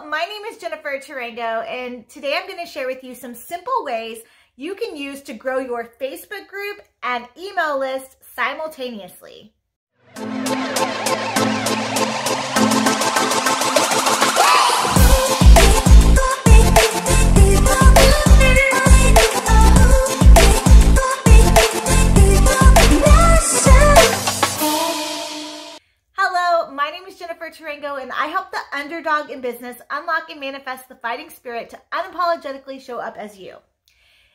my name is Jennifer Tarango, and today I'm going to share with you some simple ways you can use to grow your Facebook group and email list simultaneously. My name is Jennifer Tarango, and I help the underdog in business unlock and manifest the fighting spirit to unapologetically show up as you.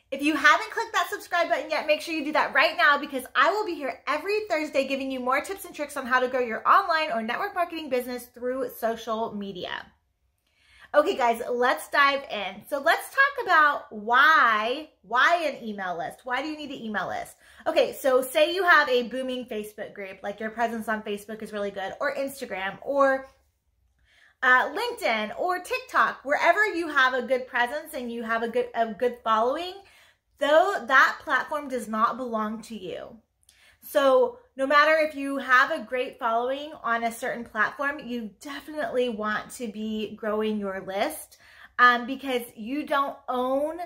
If you haven't clicked that subscribe button yet, make sure you do that right now, because I will be here every Thursday giving you more tips and tricks on how to grow your online or network marketing business through social media. Okay guys, let's dive in. So let's talk about why an email list. Why do you need an email list? Okay, so say you have a booming Facebook group, like your presence on Facebook is really good, or Instagram, or LinkedIn, or TikTok, wherever you have a good presence and you have a good following, though that platform does not belong to you. So no matter if you have a great following on a certain platform, you definitely want to be growing your list because you don't own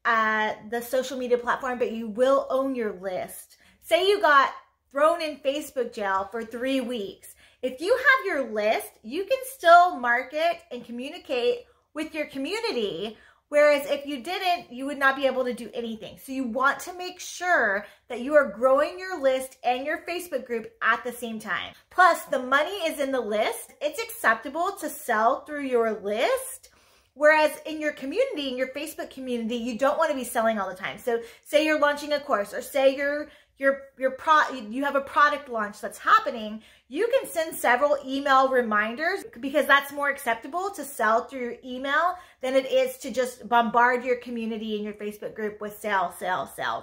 the social media platform, but you will own your list. Say you got thrown in Facebook jail for 3 weeks. If you have your list, you can still market and communicate with your community. Whereas if you didn't, you would not be able to do anything. So you want to make sure that you are growing your list and your Facebook group at the same time. Plus, the money is in the list. It's acceptable to sell through your list. Whereas in your community, in your Facebook community, you don't want to be selling all the time. So say you're launching a course, or say you have a product launch that's happening, you can send several email reminders, because that's more acceptable to sell through your email than it is to just bombard your community in your Facebook group with sell,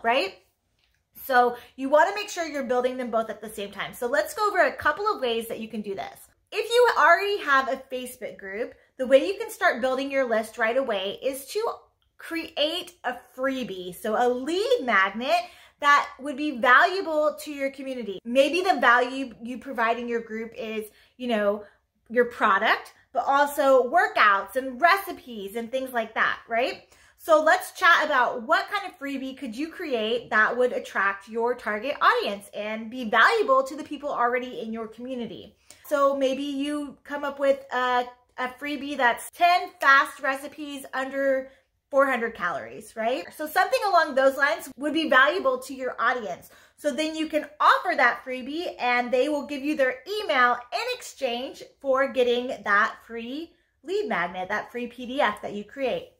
right? So you want to make sure you're building them both at the same time. So let's go over a couple of ways that you can do this. If you already have a Facebook group, the way you can start building your list right away is to create a freebie. So a lead magnet that would be valuable to your community. Maybe the value you provide in your group is, your product, but also workouts and recipes and things like that, right? So let's chat about what kind of freebie could you create that would attract your target audience and be valuable to the people already in your community. So maybe you come up with a freebie that's 10 fast recipes under 400 calories, right? So something along those lines would be valuable to your audience. So then you can offer that freebie and they will give you their email in exchange for getting that free lead magnet, that free PDF that you create.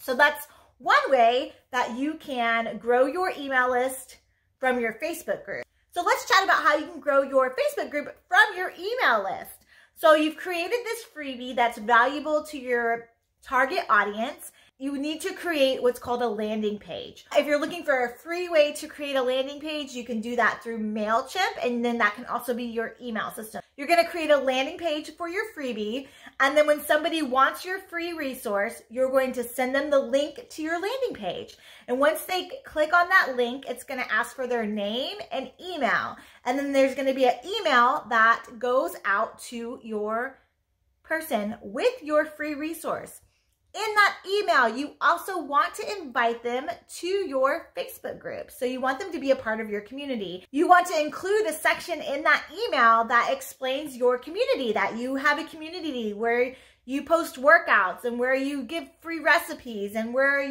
So that's one way that you can grow your email list from your Facebook group. So let's chat about how you can grow your Facebook group from your email list. So you've created this freebie that's valuable to your target audience. You need to create what's called a landing page. If you're looking for a free way to create a landing page, you can do that through MailChimp, and then that can also be your email system. You're gonna create a landing page for your freebie, and then when somebody wants your free resource, you're going to send them the link to your landing page. And once they click on that link, it's gonna ask for their name and email. And then there's gonna be an email that goes out to your person with your free resource. In that email, you also want to invite them to your Facebook group. So you want them to be a part of your community. You want to include a section in that email that explains your community, that you have a community where you post workouts and where you give free recipes and where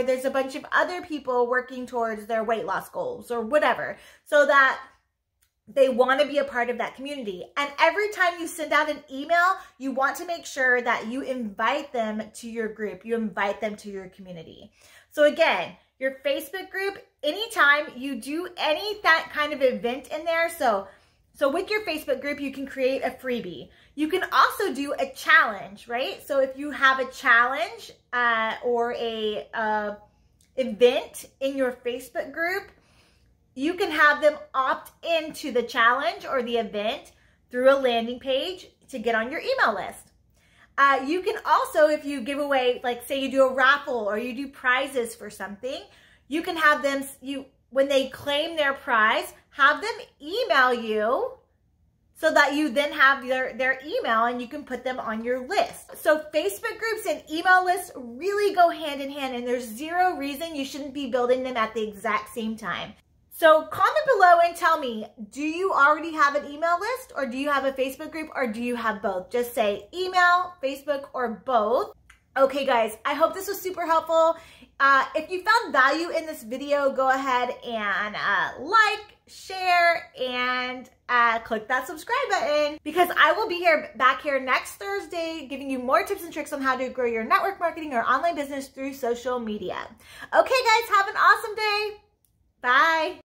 there's a bunch of other people working towards their weight loss goals or whatever, so that they want to be a part of that community. And every time you send out an email, you want to make sure that you invite them to your group. You invite them to your community. So again, your Facebook group, anytime you do that kind of event in there. So with your Facebook group, you can create a freebie. You can also do a challenge, right? So if you have a challenge or a event in your Facebook group, you can have them opt into the challenge or the event through a landing page to get on your email list. You can also, if you give away, like say you do a raffle or you do prizes for something, you can have them, when they claim their prize, have them email you so that you then have their email and you can put them on your list. So Facebook groups and email lists really go hand in hand, and there's zero reason you shouldn't be building them at the exact same time. So comment below and tell me, do you already have an email list, or do you have a Facebook group, or do you have both? Just say email, Facebook, or both. Okay guys, I hope this was super helpful. If you found value in this video, go ahead and like, share, and click that subscribe button, because I will be back here next Thursday giving you more tips and tricks on how to grow your network marketing or online business through social media. Okay guys, have an awesome day. Bye.